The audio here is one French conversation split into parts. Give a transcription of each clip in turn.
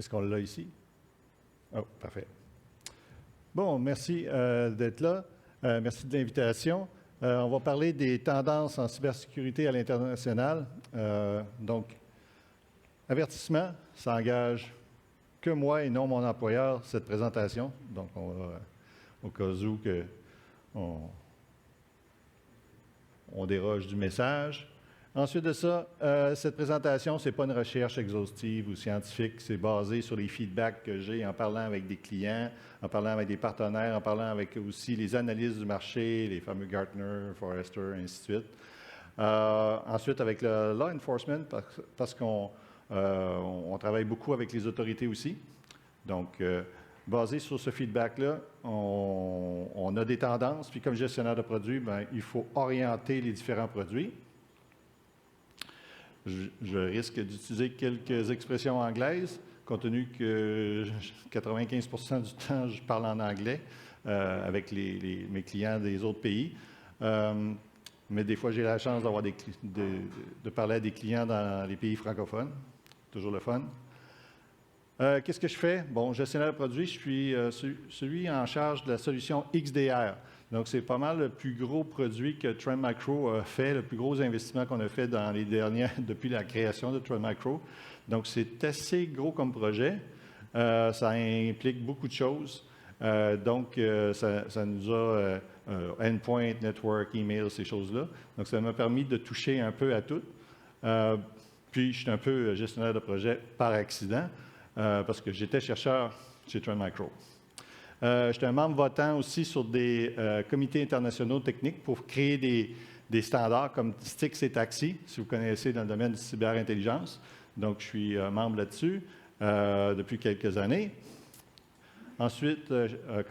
Est-ce qu'on l'a ici? Oh, parfait. Bon, merci d'être là. Merci de l'invitation. On va parler des tendances en cybersécurité à l'international. Donc, avertissement, ça engage que moi et non mon employeur, cette présentation. Donc, on va, au cas où on déroge du message. Ensuite de ça, cette présentation, ce n'est pas une recherche exhaustive ou scientifique, c'est basé sur les feedbacks que j'ai en parlant avec des clients, en parlant avec des partenaires, en parlant avec aussi les analyses du marché, les fameux Gartner, Forrester, et ainsi de suite. Ensuite, avec le law enforcement, parce qu'on travaille beaucoup avec les autorités aussi. Donc, basé sur ce feedback-là, on a des tendances, puis comme gestionnaire de produits, bien, il faut orienter les différents produits. Je risque d'utiliser quelques expressions anglaises, compte tenu que 95% du temps, je parle en anglais avec mes clients des autres pays. Mais des fois, j'ai la chance d'avoir de parler à des clients dans les pays francophones. Toujours le fun. Qu'est-ce que je fais? Bon, gestionnaire de produits, je suis celui en charge de la solution XDR. Donc, c'est pas mal le plus gros produit que Trend Micro a fait, le plus gros investissement qu'on a fait dans les dernières, depuis la création de Trend Micro. Donc, c'est assez gros comme projet. Ça implique beaucoup de choses. Donc, ça nous a endpoint, network, email, ces choses-là. Donc, ça m'a permis de toucher un peu à tout. Puis, je suis un peu gestionnaire de projet par accident, parce que j'étais chercheur chez Trend Micro. J'étais un membre votant aussi sur des comités internationaux techniques pour créer des standards comme STIX et TAXII, si vous connaissez dans le domaine de cyberintelligence. Donc, je suis membre là-dessus depuis quelques années. Ensuite,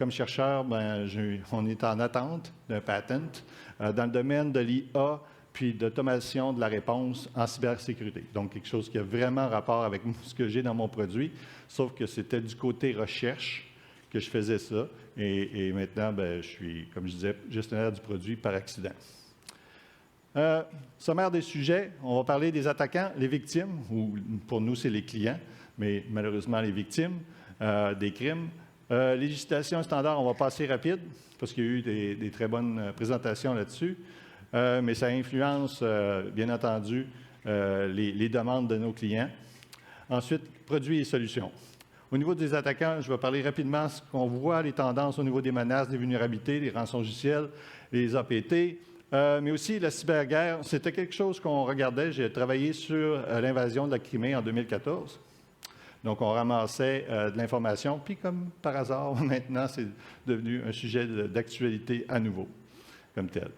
comme chercheur, ben, on est en attente d'un patent dans le domaine de l'IA puis d'automation de la réponse en cybersécurité. Donc, quelque chose qui a vraiment rapport avec ce que j'ai dans mon produit, sauf que c'était du côté recherche que je faisais ça. Et maintenant, ben, je suis, comme je disais, gestionnaire du produit par accident. Sommaire des sujets, on va parler des attaquants, les victimes, ou pour nous, c'est les clients, mais malheureusement, les victimes des crimes. Législation standard, on va passer rapide, parce qu'il y a eu des très bonnes présentations là-dessus. Mais ça influence, bien entendu, les demandes de nos clients. Ensuite, produits et solutions. Au niveau des attaquants, je vais parler rapidement de ce qu'on voit, les tendances au niveau des menaces, des vulnérabilités, les rançongiciels, les APT, mais aussi la cyberguerre. C'était quelque chose qu'on regardait. J'ai travaillé sur l'invasion de la Crimée en 2014. Donc, on ramassait de l'information, puis comme par hasard, maintenant, c'est devenu un sujet d'actualité à nouveau, comme tel.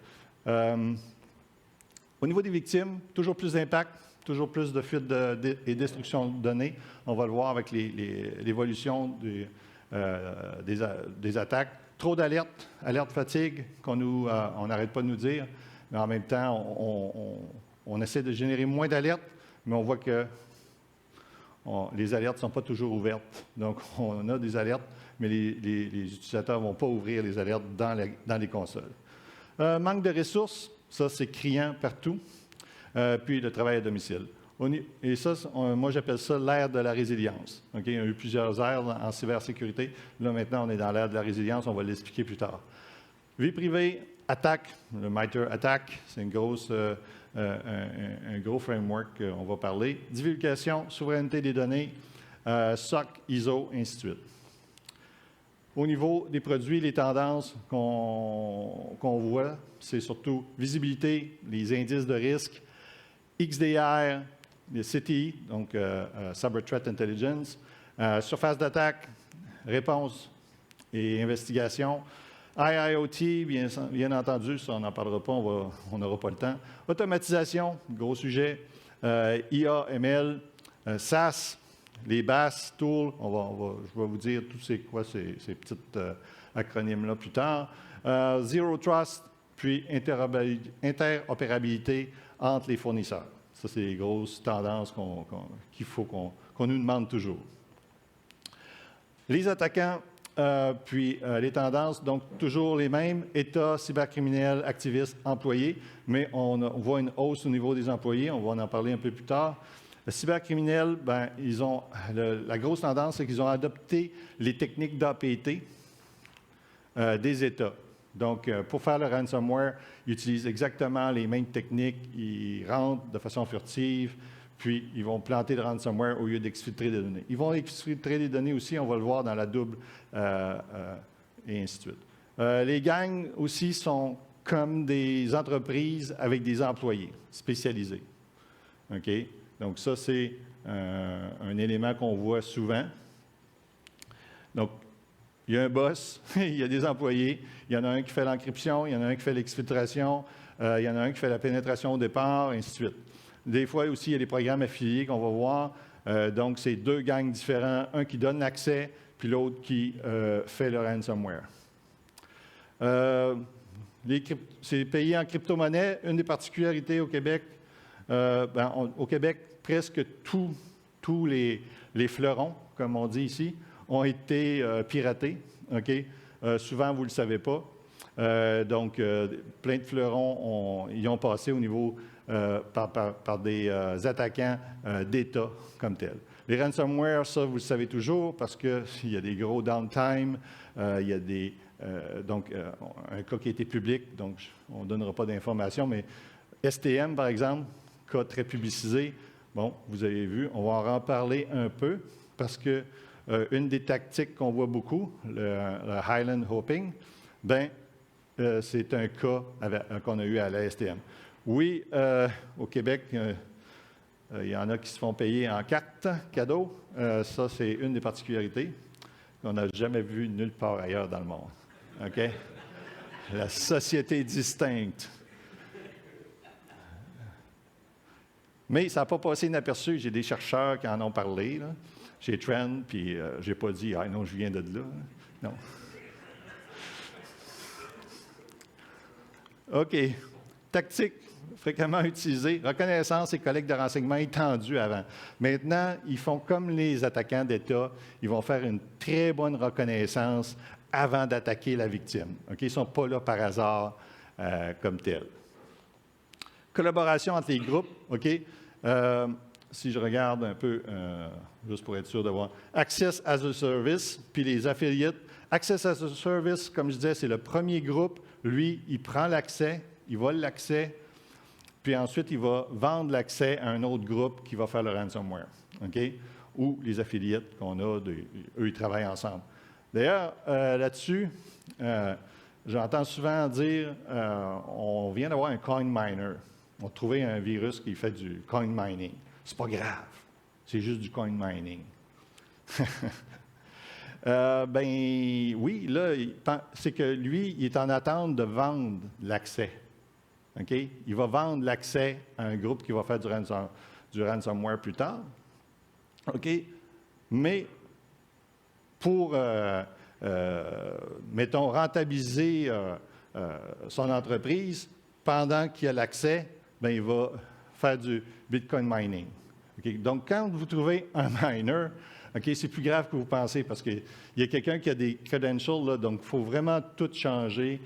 Au niveau des victimes, toujours plus d'impact, toujours plus de fuites et destruction de données. On va le voir avec l'évolution des attaques. Trop d'alertes, alerte fatigue, on n'arrête pas de nous dire, mais en même temps, on essaie de générer moins d'alertes, mais on voit que les alertes ne sont pas toujours ouvertes. Donc, on a des alertes, mais les utilisateurs ne vont pas ouvrir les alertes dans les consoles. Manque de ressources, ça c'est criant partout. Puis le travail à domicile. Et ça, moi j'appelle ça l'ère de la résilience. Okay? Il y a eu plusieurs ères en cybersécurité. Là maintenant, on est dans l'ère de la résilience, on va l'expliquer plus tard. Vie privée, attaque, le MITRE ATT&CK, c'est un gros framework qu'on va parler. Divulgation, souveraineté des données, SOC, ISO, ainsi de suite. Au niveau des produits, les tendances qu'on voit, c'est surtout visibilité, les indices de risque, XDR, les CTI, donc Cyber Threat Intelligence, surface d'attaque, réponse et investigation, IIoT, bien entendu, ça on n'en parlera pas, on n'aura pas le temps. Automatisation, gros sujet, IA, ML, SaaS, les BAS, tools, je vais vous dire tout c'est quoi ces petits acronymes-là plus tard. Zero Trust, puis interopérabilité entre les fournisseurs. Ça, c'est les grosses tendances qu'il faut qu'on nous demande toujours. Les attaquants, puis les tendances, donc toujours les mêmes, État, cybercriminels, activistes, employés, mais on voit une hausse au niveau des employés, on va en parler un peu plus tard. Les cybercriminels, ben, la grosse tendance, c'est qu'ils ont adopté les techniques d'APT des États. Donc, pour faire le ransomware, ils utilisent exactement les mêmes techniques. Ils rentrent de façon furtive, puis ils vont planter le ransomware au lieu d'exfiltrer des données. Ils vont exfiltrer des données aussi, on va le voir dans la double, et ainsi de suite. Les gangs aussi sont comme des entreprises avec des employés spécialisés. OK? Donc, ça, c'est un élément qu'on voit souvent. Donc, il y a un boss, il y a des employés, il y en a un qui fait l'encryption, il y en a un qui fait l'exfiltration, il y en a un qui fait la pénétration au départ, et ainsi de suite. Des fois aussi, il y a des programmes affiliés qu'on va voir. Donc, c'est deux gangs différents, un qui donne l'accès, puis l'autre qui fait le ransomware. C'est payé en crypto-monnaie. Une des particularités au Québec, au Québec, presque tous les fleurons, comme on dit ici, ont été piratés. Okay? Souvent, vous ne le savez pas. Donc, plein de fleurons y ont passé au niveau par des attaquants d'État comme tels. Les ransomware, ça, vous le savez toujours parce qu'il y a des gros downtime, il y a des... un cas qui a été public, donc on ne donnera pas d'informations, mais STM, par exemple, cas très publicisé, bon, vous avez vu, on va en reparler un peu parce que une des tactiques qu'on voit beaucoup, le Highland Hopping, c'est un cas qu'on a eu à la STM. Oui, au Québec, il y en a qui se font payer en cartes cadeaux. Ça, c'est une des particularités qu'on n'a jamais vues nulle part ailleurs dans le monde. OK? La société distincte. Mais ça n'a pas passé inaperçu. J'ai des chercheurs qui en ont parlé, là, chez Trend, puis je n'ai pas dit « Ah non, je viens de là. » Non. OK. Tactique fréquemment utilisée. Reconnaissance et collecte de renseignements étendus avant. Maintenant, ils font comme les attaquants d'État. Ils vont faire une très bonne reconnaissance avant d'attaquer la victime. OK? Ils ne sont pas là par hasard comme tel. Collaboration entre les groupes. OK? Si je regarde un peu, juste pour être sûr de voir, Access as a Service, puis les affiliates. Access as a Service, comme je disais, c'est le premier groupe. Lui, il prend l'accès, il vole l'accès, puis ensuite, il va vendre l'accès à un autre groupe qui va faire le ransomware. OK? Ou les affiliates qu'on a, eux, ils travaillent ensemble. D'ailleurs, là-dessus, j'entends souvent dire on vient d'avoir un coin miner. On a trouvé un virus qui fait du coin mining. C'est pas grave. C'est juste du coin mining. Oui, là, c'est que lui, il est en attente de vendre l'accès. OK? Il va vendre l'accès à un groupe qui va faire du ransomware plus tard. OK? Mais pour, mettons, rentabiliser son entreprise, pendant qu'il a l'accès, il va faire du Bitcoin mining. Okay? Donc, quand vous trouvez un miner, okay, c'est plus grave que vous pensez parce qu'il y a quelqu'un qui a des credentials, là, donc il faut vraiment tout changer,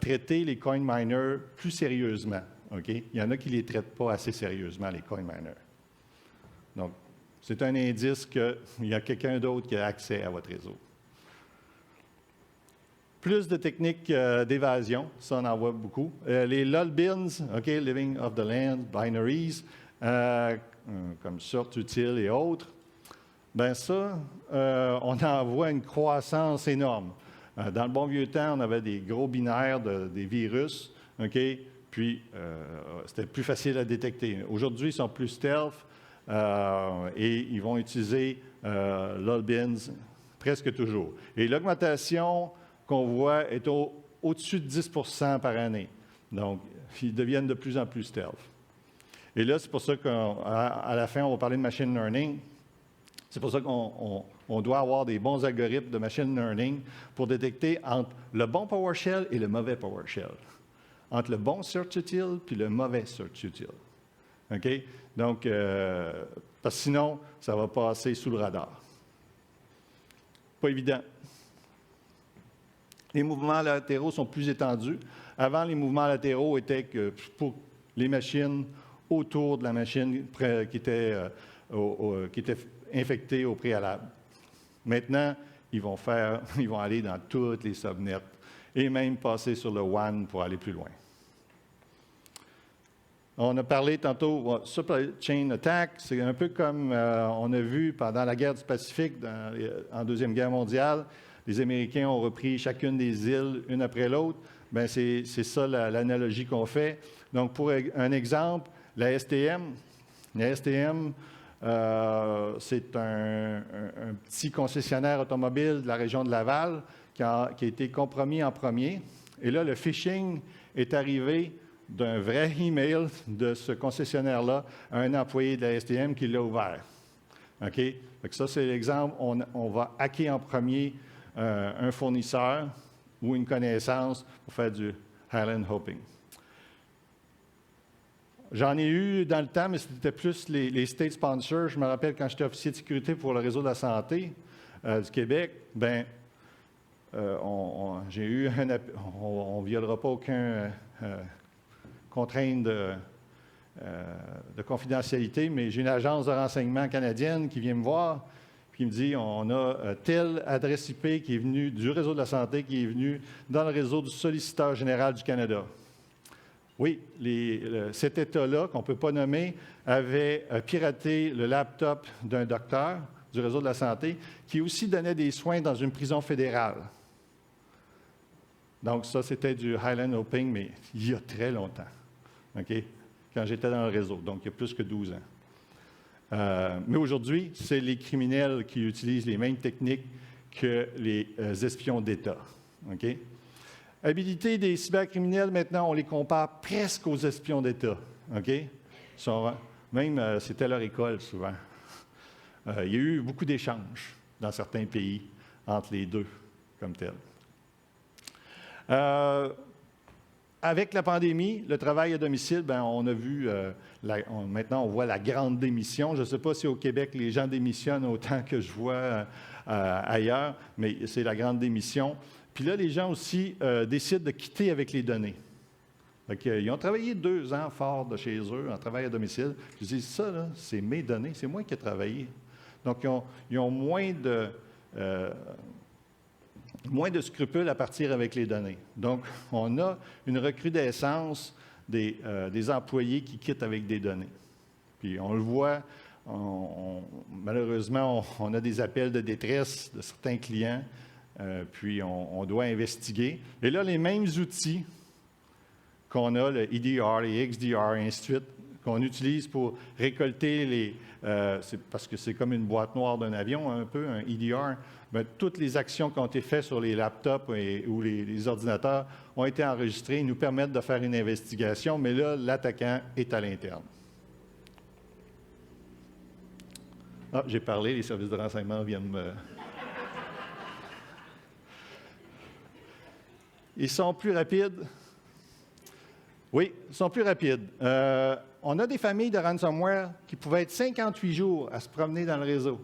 traiter les coin miners plus sérieusement. Okay? Il y en a qui ne les traitent pas assez sérieusement, les coin miners. Donc, c'est un indice qu'il y a quelqu'un d'autre qui a accès à votre réseau. Plus de techniques d'évasion, ça on en voit beaucoup. Les LOLBINs, okay, Living of the Land, Binaries, comme sorte utile et autres, ça, on en voit une croissance énorme. Dans le bon vieux temps, on avait des gros binaires des virus, okay, puis c'était plus facile à détecter. Aujourd'hui, ils sont plus stealth et ils vont utiliser LOLBINs presque toujours. Et l'augmentation qu'on voit est au-dessus de 10 % par année. Donc, ils deviennent de plus en plus stealth. Et là, c'est pour ça qu'à la fin, on va parler de machine learning. C'est pour ça qu'on doit avoir des bons algorithmes de machine learning pour détecter entre le bon PowerShell et le mauvais PowerShell. Entre le bon search util puis le mauvais search util. OK? Donc, parce que sinon, ça va passer sous le radar. Pas évident. Les mouvements latéraux sont plus étendus. Avant, les mouvements latéraux étaient que pour les machines autour de la machine qui était infectée au préalable. Maintenant, ils vont aller dans toutes les subnets et même passer sur le WAN pour aller plus loin. On a parlé tantôt, supply chain attack, c'est un peu comme on a vu pendant la guerre du Pacifique, en Deuxième Guerre mondiale, les Américains ont repris chacune des îles, une après l'autre. Bien, c'est ça l'analogie qu'on fait. Donc, pour un exemple, la STM, c'est un petit concessionnaire automobile de la région de Laval qui a été compromis en premier. Et là, le phishing est arrivé d'un vrai email de ce concessionnaire-là à un employé de la STM qui l'a ouvert. OK? Donc ça, c'est l'exemple. On va hacker en premier un fournisseur ou une connaissance pour faire du Island hopping. J'en ai eu dans le temps, mais c'était plus les state sponsors. Je me rappelle quand j'étais officier de sécurité pour le réseau de la santé du Québec, bien, j'ai eu on ne violera pas aucun contrainte de confidentialité, mais j'ai une agence de renseignement canadienne qui vient me voir puis qui me dit on a telle adresse IP qui est venue du réseau de la santé qui est venue dans le réseau du solliciteur général du Canada. Oui, cet État-là, qu'on ne peut pas nommer, avait piraté le laptop d'un docteur du réseau de la santé qui aussi donnait des soins dans une prison fédérale. Donc ça, c'était du Highland Hopping, mais il y a très longtemps, OK? Quand j'étais dans le réseau, donc il y a plus que 12 ans. Mais aujourd'hui, c'est les criminels qui utilisent les mêmes techniques que les espions d'État, OK? Habilité des cybercriminels, maintenant, on les compare presque aux espions d'État, OK? Même, c'était leur école, souvent. Il y a eu beaucoup d'échanges dans certains pays entre les deux, comme tel. Avec la pandémie, le travail à domicile, bien, on a vu, maintenant on voit la grande démission. Je ne sais pas si au Québec, les gens démissionnent autant que je vois ailleurs, mais c'est la grande démission. Puis là, les gens aussi décident de quitter avec les données. Ils ont travaillé 2 ans fort de chez eux en travail à domicile. Je dis, ça, là, c'est mes données, c'est moi qui ai travaillé. Donc, ils ont moins de scrupules à partir avec les données. Donc, on a une recrudescence des employés qui quittent avec des données. Puis, on le voit, malheureusement, on a des appels de détresse de certains clients, puis on doit investiguer. Et là, les mêmes outils qu'on a, le EDR, les XDR, et ainsi de suite, qu'on utilise pour récolter parce que c'est comme une boîte noire d'un avion, un peu, un EDR. Bien, toutes les actions qui ont été faites sur les laptops ou les ordinateurs ont été enregistrées et nous permettent de faire une investigation, mais là, l'attaquant est à l'interne. Ah, j'ai parlé, les services de renseignement viennent me... Ils sont plus rapides. Oui, ils sont plus rapides. On a des familles de ransomware qui pouvaient être 58 jours à se promener dans le réseau.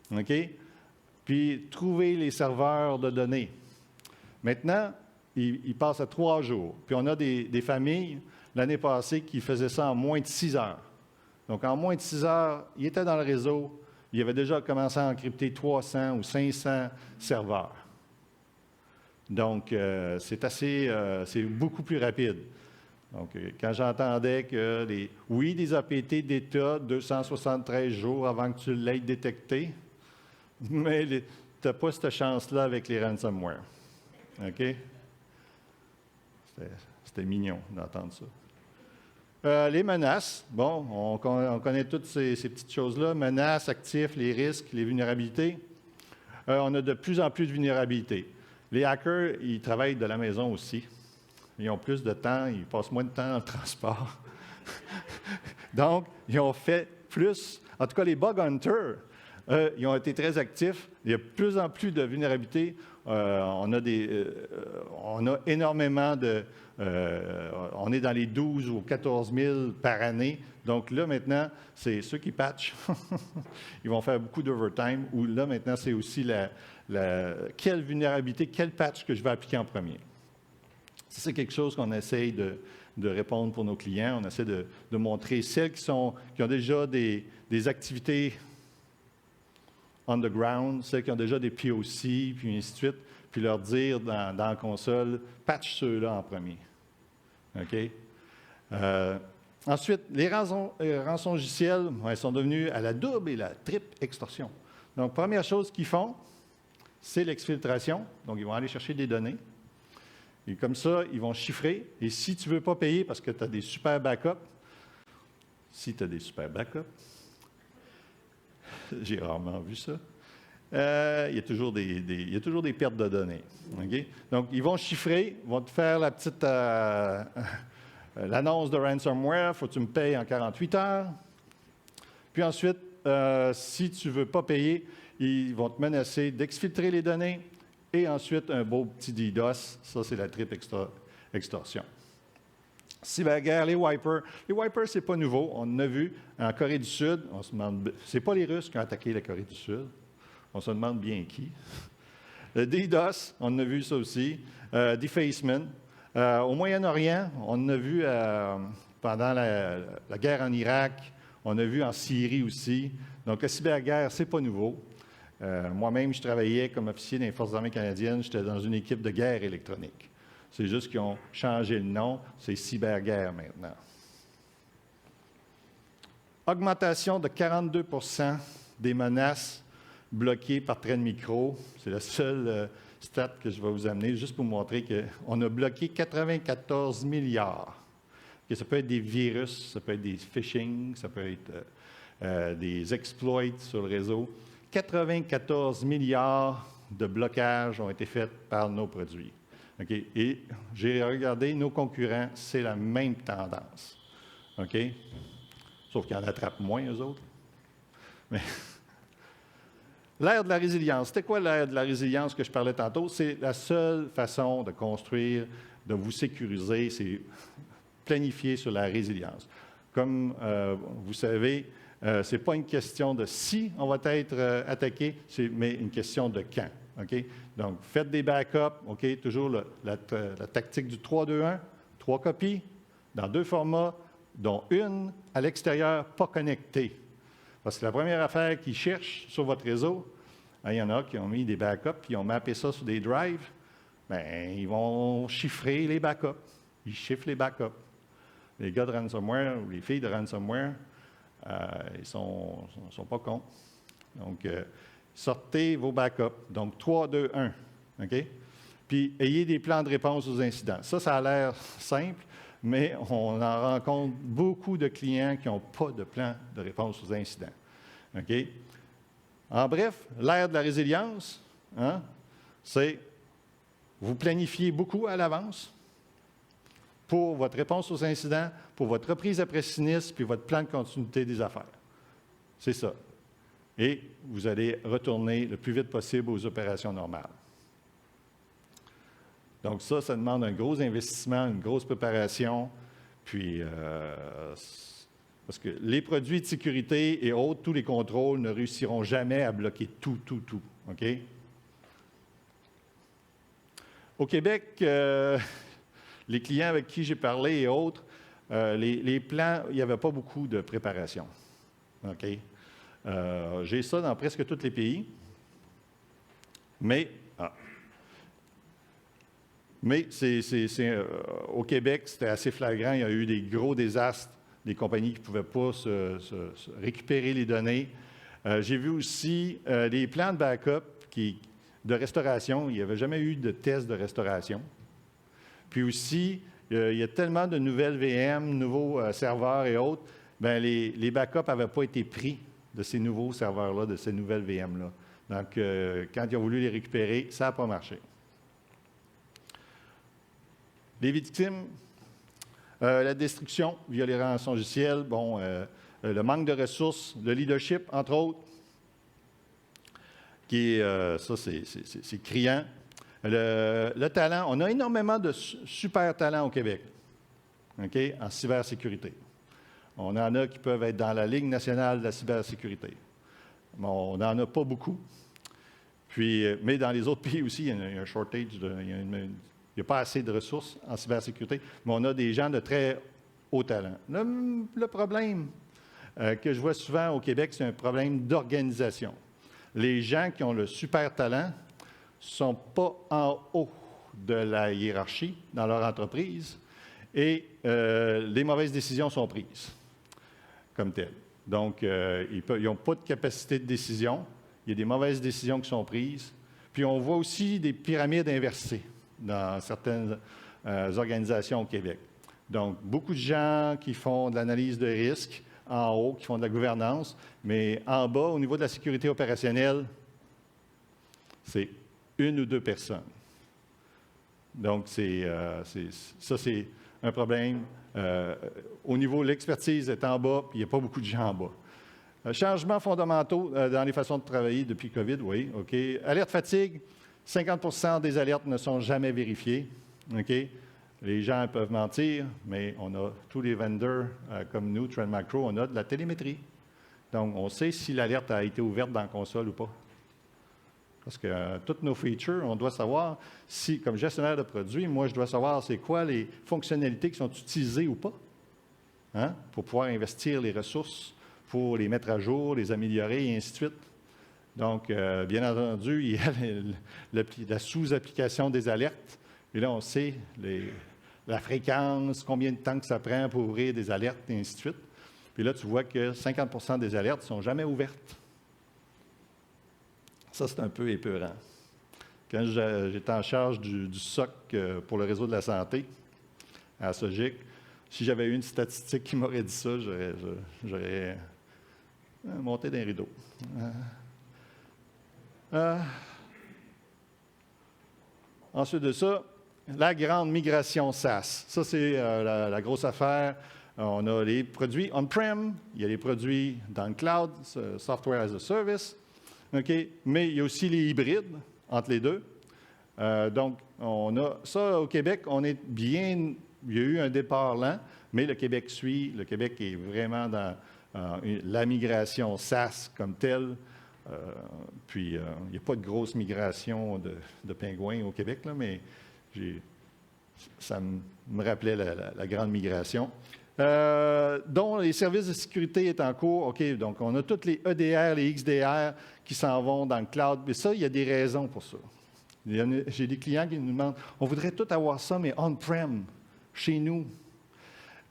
OK? Puis trouver les serveurs de données. Maintenant, ils passent à 3 jours. Puis on a des familles, l'année passée, qui faisaient ça en moins de 6 heures. Donc, en moins de 6 heures, ils étaient dans le réseau. Ils avaient déjà commencé à encrypter 300 ou 500 serveurs. Donc, c'est beaucoup plus rapide. Donc, quand j'entendais que des APT d'État, 273 jours avant que tu l'aies détecté, mais tu n'as pas cette chance-là avec les ransomware. OK? C'était mignon d'entendre ça. Les menaces, bon, on connaît toutes ces petites choses-là, menaces, actifs, les risques, les vulnérabilités. On a de plus en plus de vulnérabilités. Les hackers, ils travaillent de la maison aussi. Ils ont plus de temps, ils passent moins de temps dans le transport. Donc, ils ont fait plus. En tout cas, les bug hunters, ils ont été très actifs. Il y a de plus en plus de vulnérabilités. On a énormément on est dans les 12 ou 14 000 par année. Donc là, maintenant, c'est ceux qui patchent. Ils vont faire beaucoup d'overtime. Ou là, maintenant, c'est aussi quelle vulnérabilité, quel patch que je vais appliquer en premier. C'est quelque chose qu'on essaye de répondre pour nos clients. On essaie de montrer celles qui ont déjà des activités on the ground, celles qui ont déjà des POC, puis ainsi de suite, puis leur dire dans la console, patch ceux-là en premier. OK? Ensuite, les rançongiciels sont devenus à la double et la triple extorsion. Donc, première chose qu'ils font, c'est l'exfiltration. Donc, ils vont aller chercher des données. Et comme ça, ils vont chiffrer. Et si tu ne veux pas payer parce que tu as des super backups, j'ai rarement vu ça, il y a toujours des pertes de données. Okay? Donc, ils vont chiffrer, vont te faire la petite l'annonce de ransomware, il faut que tu me payes en 48 heures. Puis ensuite, si tu ne veux pas payer, ils vont te menacer d'exfiltrer les données et ensuite un beau petit DDoS. Ça, c'est la triple extorsion. Cyberguerre, les wipers. Les wipers, ce n'est pas nouveau. On en a vu en Corée du Sud. On se demande, c'est pas les Russes qui ont attaqué la Corée du Sud. On se demande bien qui. Le DDoS, on a vu ça aussi. Defacement. Au Moyen-Orient, on a vu pendant la guerre en Irak, on a vu en Syrie aussi. Donc, la cyberguerre, ce n'est pas nouveau. Moi-même, je travaillais comme officier dans les Forces armées canadiennes. J'étais dans une équipe de guerre électronique. C'est juste qu'ils ont changé le nom. C'est cyberguerre maintenant. Augmentation de 42 % des menaces bloquées par trait de micro. C'est la seule stat que je vais vous amener, juste pour vous montrer qu'on a bloqué 94 milliards. Okay, ça peut être des virus, ça peut être des phishing, ça peut être des exploits sur le réseau. 94 milliards de blocages ont été faits par nos produits. Okay? Et j'ai regardé, nos concurrents, c'est la même tendance. Okay? Sauf qu'ils en attrapent moins, eux autres. Mais l'ère de la résilience. C'était quoi l'ère de la résilience que je parlais tantôt? C'est la seule façon de construire, de vous sécuriser, c'est planifier sur la résilience. Comme vous savez, ce n'est pas une question de si on va être attaqué, mais une question de quand. Okay? Donc, faites des backups, okay? Toujours la tactique du 3-2-1, 3 copies, dans 2 formats, dont une à l'extérieur, pas connectée. Parce que la première affaire qu'ils cherchent sur votre réseau, il y en a qui ont mis des backups, puis ils ont mappé ça sur des drives, bien, ils vont chiffrer les backups. Ils chiffrent les backups. Les gars de ransomware ou les filles de ransomware, ils ne sont pas cons. Donc, sortez vos backups. Donc, 3, 2, 1. OK? Puis, ayez des plans de réponse aux incidents. Ça a l'air simple, mais on en rencontre beaucoup de clients qui n'ont pas de plan de réponse aux incidents. OK? En bref, l'ère de la résilience, hein, c'est vous planifiez beaucoup à l'avance pour votre réponse aux incidents, pour votre reprise après sinistre, puis votre plan de continuité des affaires. C'est ça. Et vous allez retourner le plus vite possible aux opérations normales. Donc ça demande un gros investissement, une grosse préparation, puis parce que les produits de sécurité et autres, tous les contrôles ne réussiront jamais à bloquer tout. OK? Au Québec, les clients avec qui j'ai parlé et autres, les plans, il n'y avait pas beaucoup de préparation. OK? J'ai ça dans presque tous les pays. Mais au Québec, c'était assez flagrant. Il y a eu des gros désastres, des compagnies qui ne pouvaient pas se récupérer les données. J'ai vu aussi les plans de backup de restauration. Il n'y avait jamais eu de test de restauration. Puis aussi, il y a tellement de nouvelles VM, nouveaux serveurs et autres, bien, les backups n'avaient pas été pris de ces nouveaux serveurs-là, de ces nouvelles VM-là. Donc, quand ils ont voulu les récupérer, ça n'a pas marché. Les victimes, la destruction via les rançongiciels, bon, le manque de ressources, le leadership, entre autres, qui est, ça, c'est criant. Le talent, on a énormément de super talents au Québec, okay, en cybersécurité. On en a qui peuvent être dans la Ligue nationale de la cybersécurité. Bon, on n'en a pas beaucoup. Puis, mais dans les autres pays aussi, il y a un shortage, il y a Il n'y a pas assez de ressources en cybersécurité, mais on a des gens de très haut talent. Le problème que je vois souvent au Québec, c'est un problème d'organisation. Les gens qui ont le super talent ne sont pas en haut de la hiérarchie dans leur entreprise et les mauvaises décisions sont prises comme telles. Donc, ils n'ont pas de capacité de décision. Il y a des mauvaises décisions qui sont prises. Puis, on voit aussi des pyramides inversées dans certaines organisations au Québec. Donc, beaucoup de gens qui font de l'analyse de risque en haut, qui font de la gouvernance, mais en bas, au niveau de la sécurité opérationnelle, c'est 1 ou 2 personnes. Donc, ça, c'est un problème. Au niveau de l'expertise est en bas, puis il n'y a pas beaucoup de gens en bas. Changements fondamentaux dans les façons de travailler depuis COVID, oui, OK. Alerte fatigue, 50 des alertes ne sont jamais vérifiées, OK. Les gens peuvent mentir, mais on a tous les vendors comme nous, Trend Macro, on a de la télémétrie. Donc, on sait si l'alerte a été ouverte dans la console ou pas. Parce que toutes nos features, on doit savoir si, comme gestionnaire de produits, moi, je dois savoir c'est quoi les fonctionnalités qui sont utilisées ou pas, hein, pour pouvoir investir les ressources, pour les mettre à jour, les améliorer et ainsi de suite. Donc, bien entendu, il y a la sous-application des alertes. Et là, on sait la fréquence, combien de temps que ça prend pour ouvrir des alertes et ainsi de suite. Puis là, tu vois que 50 des alertes ne sont jamais ouvertes. Ça, c'est un peu épeurant. Quand j'étais en charge du SOC pour le réseau de la santé à Sogic, si j'avais eu une statistique qui m'aurait dit ça, j'aurais monté d'un rideau. Ensuite de ça, la grande migration SaaS. Ça, c'est la grosse affaire. On a les produits on-prem, il y a les produits dans le cloud, software as a service. OK? Mais il y a aussi les hybrides entre les deux. Donc, on a ça au Québec, on est bien. Il y a eu un départ lent, mais le Québec suit. Le Québec est vraiment dans la migration SaaS comme telle. Puis, il n'y a pas de grosse migration de pingouins au Québec, là, mais ça me rappelait la grande migration. Dont les services de sécurité est en cours. OK, donc on a tous les EDR, les XDR qui s'en vont dans le cloud. Mais ça, il y a des raisons pour ça. J'ai des clients qui nous demandent, on voudrait tout avoir ça, mais on-prem, chez nous.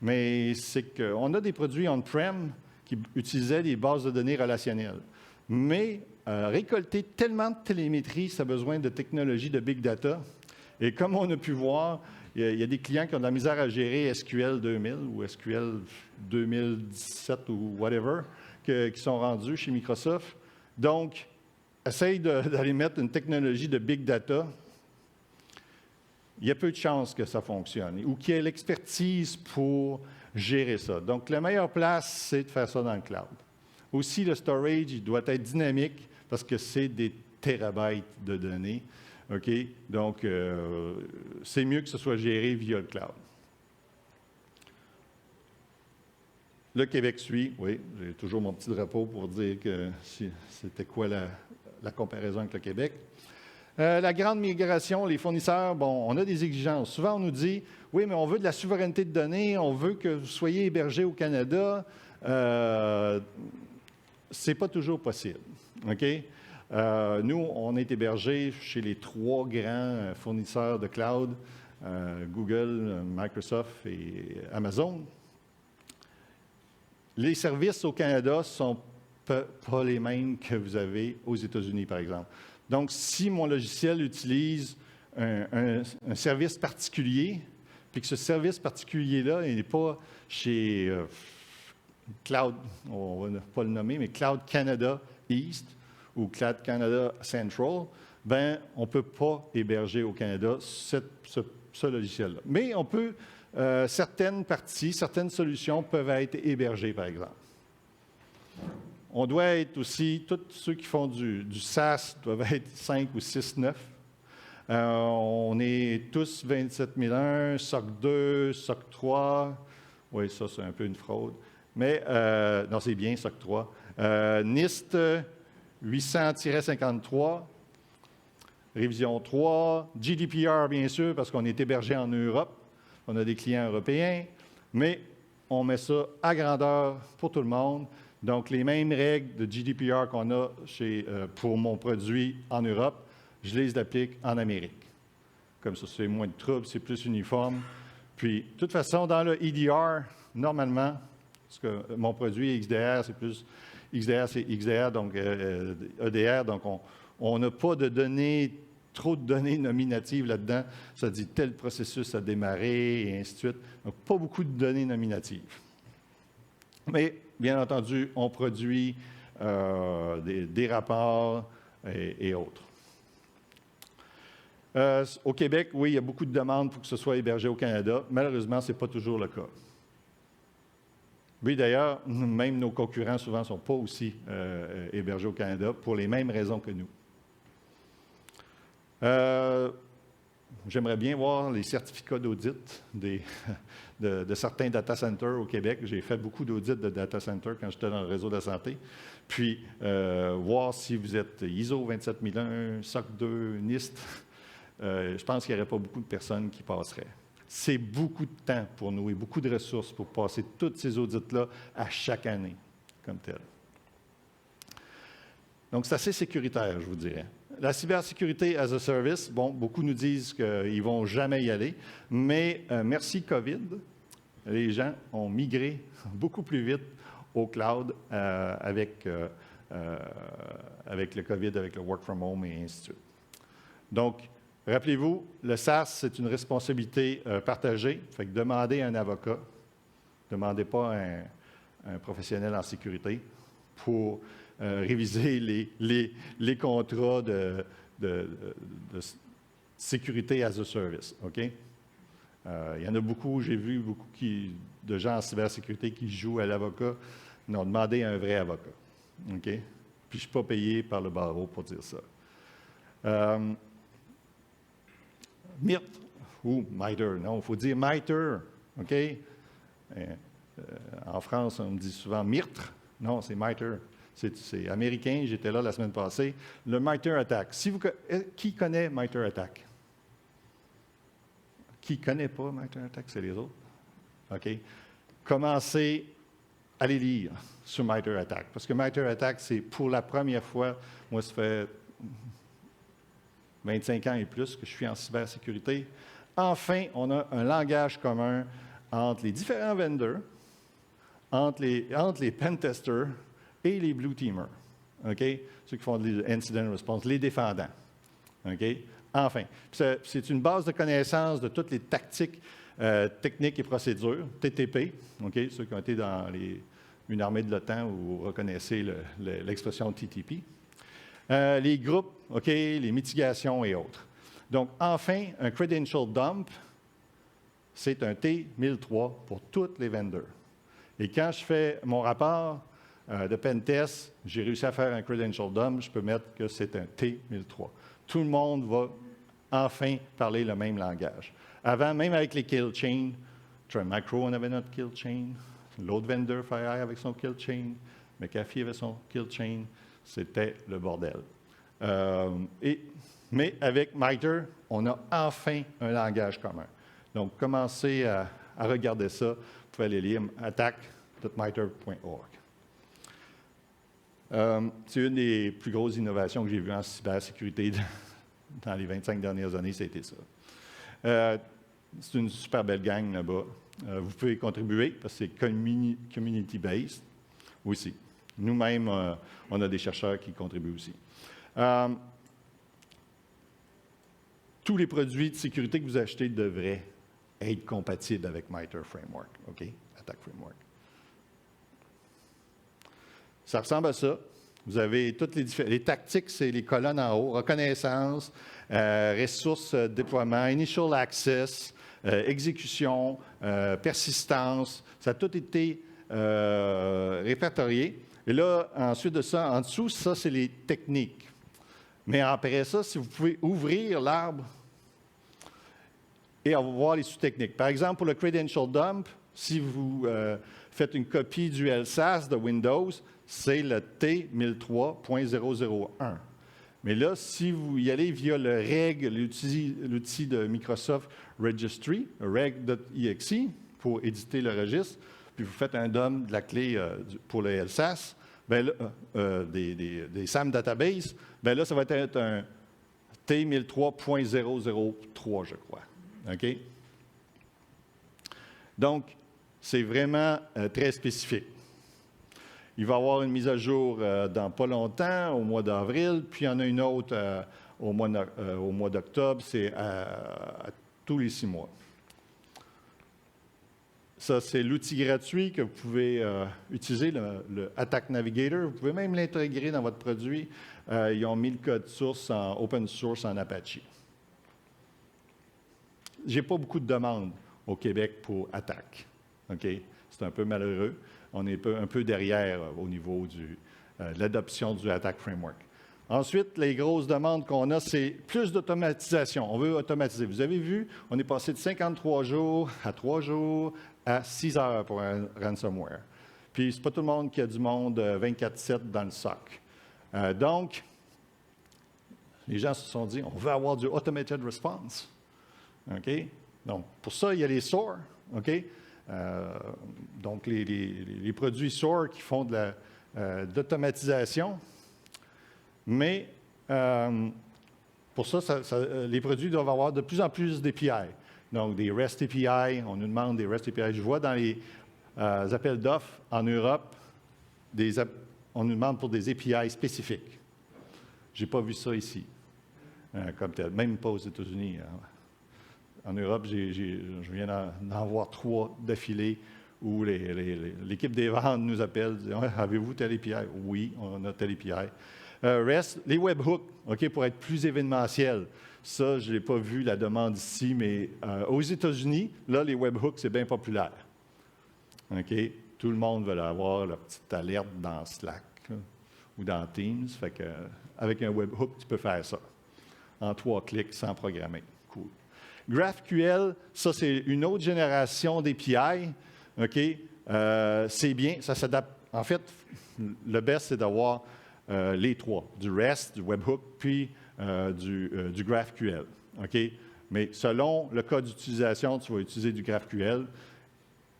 Mais c'est qu'on a des produits on-prem qui utilisaient des bases de données relationnelles. Mais récolter tellement de télémétrie, ça a besoin de technologies de big data. Et comme on a pu voir, il y a des clients qui ont de la misère à gérer SQL 2000 ou SQL 2017 ou whatever, qui sont rendus chez Microsoft. Donc, essaye d'aller mettre une technologie de big data. Il y a peu de chances que ça fonctionne ou qu'il y ait l'expertise pour gérer ça. Donc, la meilleure place, c'est de faire ça dans le cloud. Aussi, le storage, il doit être dynamique parce que c'est des térabytes de données. OK? Donc, c'est mieux que ce soit géré via le cloud. Le Québec suit, oui, j'ai toujours mon petit drapeau pour dire que c'était quoi la comparaison avec le Québec. La grande migration, les fournisseurs, bon, on a des exigences. Souvent, on nous dit, oui, mais on veut de la souveraineté de données, on veut que vous soyez hébergé au Canada. C'est pas toujours possible. OK? Nous, on est hébergés chez les 3 grands fournisseurs de cloud, Google, Microsoft et Amazon. Les services au Canada ne sont pas les mêmes que vous avez aux États-Unis, par exemple. Donc, si mon logiciel utilise un service particulier, puis que ce service particulier-là n'est pas chez Cloud, on ne va pas le nommer, mais Cloud Canada East ou Cloud Canada Central, bien, on ne peut pas héberger au Canada ce logiciel-là. Mais on peut, certaines parties, certaines solutions peuvent être hébergées, par exemple. On doit être aussi, tous ceux qui font du SaaS doivent être 5 ou 6-9. On est tous 27001, SOC 2, SOC 3. Oui, ça, c'est un peu une fraude. Mais, non, c'est bien, SOC 3. NIST 800-53. Révision 3, GDPR, bien sûr, parce qu'on est hébergé en Europe. On a des clients européens, mais on met ça à grandeur pour tout le monde. Donc, les mêmes règles de GDPR qu'on a pour mon produit en Europe, je les applique en Amérique. Comme ça, c'est moins de troubles, c'est plus uniforme. Puis, de toute façon, dans le EDR, normalement, parce que mon produit XDR, c'est plus XDR, c'est XDR, donc EDR, donc on n'a pas de données, trop de données nominatives là-dedans. Ça dit tel processus a démarré et ainsi de suite. Donc, pas beaucoup de données nominatives. Mais, bien entendu, on produit des rapports et autres. Au Québec, oui, il y a beaucoup de demandes pour que ce soit hébergé au Canada. Malheureusement, ce n'est pas toujours le cas. Oui, d'ailleurs, même nos concurrents souvent ne sont pas aussi hébergés au Canada pour les mêmes raisons que nous. J'aimerais bien voir les certificats d'audit de certains data centers au Québec. J'ai fait beaucoup d'audits de data centers quand j'étais dans le réseau de la santé. Puis, voir si vous êtes ISO 27001, SOC 2, NIST. Je pense qu'il n'y aurait pas beaucoup de personnes qui passeraient. C'est beaucoup de temps pour nous et beaucoup de ressources pour passer tous ces audits-là à chaque année, comme tel. Donc, c'est assez sécuritaire, je vous dirais. La cybersécurité as a service, bon, beaucoup nous disent qu'ils ne vont jamais y aller, mais merci COVID, les gens ont migré beaucoup plus vite au cloud avec le COVID, avec le work from home et ainsi de suite. Donc, rappelez-vous, le SaaS, c'est une responsabilité partagée. Fait que demandez à un avocat, demandez pas à un professionnel en sécurité pour réviser les contrats de sécurité as a service. OK? Il y en a beaucoup, j'ai vu beaucoup de gens en cybersécurité qui jouent à l'avocat. Non, demandez à un vrai avocat. OK? Puis je ne suis pas payé par le barreau pour dire ça. MITRE ou MITRE, non, il faut dire MITRE, OK? En France, on me dit souvent MITRE. Non, c'est MITRE. C'est américain, j'étais là la semaine passée. Le MITRE ATT&CK. Qui connaît MITRE ATT&CK? Qui ne connaît pas MITRE ATT&CK? C'est les autres? OK? Commencez à les lire sur MITRE ATT&CK. Parce que MITRE ATT&CK, c'est pour la première fois, moi, ça fait 25 ans et plus que je suis en cybersécurité. Enfin, on a un langage commun entre les différents vendors, entre les pentesters et les blue teamers. OK? Ceux qui font de l'incident response, les défendants. OK? Enfin, c'est une base de connaissances de toutes les tactiques, techniques et procédures, TTP. OK? Ceux qui ont été dans une armée de l'OTAN, vous reconnaissez l'expression TTP. Les groupes, OK, les mitigations et autres. Donc, enfin, un credential dump, c'est un T1003 pour tous les vendors. Et quand je fais mon rapport de pentest, j'ai réussi à faire un credential dump, je peux mettre que c'est un T1003. Tout le monde va enfin parler le même langage. Avant, même avec les kill chains, Trend Micro, on avait notre kill chain, l'autre vendor, FireEye, avec son kill chain, McAfee avait son kill chain. C'était le bordel. Mais avec MITRE, on a enfin un langage commun. Donc, commencez à regarder ça. Vous pouvez aller lire attack.mitre.org. C'est une des plus grosses innovations que j'ai vues en cybersécurité dans les 25 dernières années, c'était ça. C'est une super belle gang là-bas. Vous pouvez contribuer parce que c'est community-based aussi. Nous-mêmes, on a des chercheurs qui contribuent aussi. Tous les produits de sécurité que vous achetez devraient être compatibles avec MITRE Framework, OK? Attack Framework. Ça ressemble à ça. Vous avez toutes les tactiques, c'est les colonnes en haut, reconnaissance, ressources, déploiement, initial access, exécution, persistance. Ça a tout été répertorié. Et là, ensuite de ça, en dessous, ça, c'est les techniques. Mais après ça, si vous pouvez ouvrir l'arbre et voir les sous-techniques. Par exemple, pour le credential dump, si vous faites une copie du LSAS de Windows, c'est le T1003.001. Mais là, si vous y allez via le reg, l'outil de Microsoft Registry, reg.exe, pour éditer le registre, puis vous faites un DOM de la clé pour le LSAS, bien là, des SAM Database, bien là, ça va être un T1003.003, je crois. OK? Donc, c'est vraiment très spécifique. Il va y avoir une mise à jour dans pas longtemps, au mois d'avril, puis il y en a une autre au mois d'octobre, c'est à tous les 6 mois. Ça, c'est l'outil gratuit que vous pouvez utiliser, le Attack Navigator. Vous pouvez même l'intégrer dans votre produit. Ils ont mis le code source en open source en Apache. Je n'ai pas beaucoup de demandes au Québec pour Attack. Okay? C'est un peu malheureux. On est un peu derrière au niveau de l'adoption du Attack Framework. Ensuite, les grosses demandes qu'on a, c'est plus d'automatisation. On veut automatiser. Vous avez vu, on est passé de 53 jours à 3 jours à 6 heures pour un ransomware. Puis, ce n'est pas tout le monde qui a du monde 24/7 dans le SOC. Donc, les gens se sont dit, on veut avoir du Automated Response. OK? Donc, pour ça, il y a les SOAR. OK? Donc, les produits SOAR qui font de l'automatisation. Mais pour ça, les produits doivent avoir de plus en plus d'API. Donc, des REST API, on nous demande des REST API. Je vois dans les appels d'offres en Europe, on nous demande pour des API spécifiques. Je n'ai pas vu ça ici, comme tel, même pas aux États-Unis. En Europe, je viens d'en voir 3 d'affilée où l'équipe des ventes nous appelle, dit, avez-vous tel API? Oui, on a tel API. REST, les webhooks, OK, pour être plus événementiel. Ça, je n'ai pas vu la demande ici, mais aux États-Unis, là, les webhooks, c'est bien populaire. OK? Tout le monde veut avoir leur petite alerte dans Slack là, ou dans Teams. Fait que, avec un webhook, tu peux faire ça en 3 clics sans programmer. Cool. GraphQL, ça, c'est une autre génération d'API. OK? C'est bien, ça s'adapte. En fait, le best, c'est d'avoir les 3, du REST, du webhook, puis du GraphQL. OK? Mais selon le cas d'utilisation, tu vas utiliser du GraphQL.